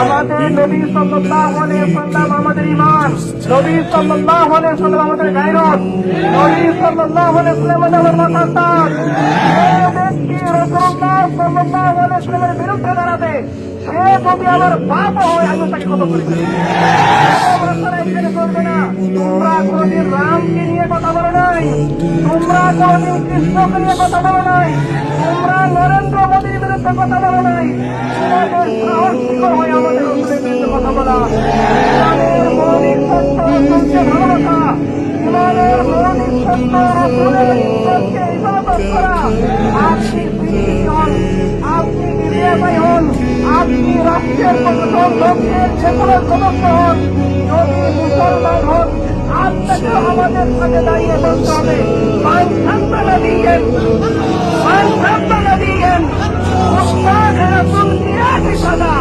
আমাদের নবী সাল্লাল্লাহু আলাইহি ওয়াসাল্লাম আমাদের ঈমান, নবী সাল্লাল্লাহু আলাইহি ওয়াসাল্লাম আমাদের গায়রত, নবী সাল্লাল্লাহু আলাইহি ওয়াসাল্লাম আমাদের মাকাতাত। যে ব্যক্তি রাসূলুল্লাহ সাল্লাল্লাহু আলাইহি ওয়াসাল্লামের বিরুদ্ধে দাঁড়াবে, সে যদি আমার বাপ হয় আমি তাকে কত করি। এখানে চলবে না। তোমরা কোনদিন রামকে নিয়ে কথা বলো নাই, তোমরা কোনদিন কৃষ্ণকে নিয়ে কথা বলো নাই, তোমরা নরেন্দ্র মোদীর বিরুদ্ধে কথা বলো নাই। তোমাদের সাহস কি করে হয় আমাদের রসুলের বিরুদ্ধে কথা বলা? ইমানের মৌলিক সত্য রসুলকে ভালোবাসা, ইমানের মৌলিক সত্য রসুলের ইজ্জতকে ইবাদত করা। আপনি সিদ্দিক হন, আপনি বিবেকাই হন, আপনি রাষ্ট্রের প্রশাসন লোকের যে কোনো সদস্য হন, যদি মুসলমান হন, আপনাকে আমাদের সাথে দাঁড়িয়ে বলতে হবে মান সান্ত্বনা দিয়েন, মান সান্ত্বনা দিয়েন। উস্তাদ রাসূল কি সাদা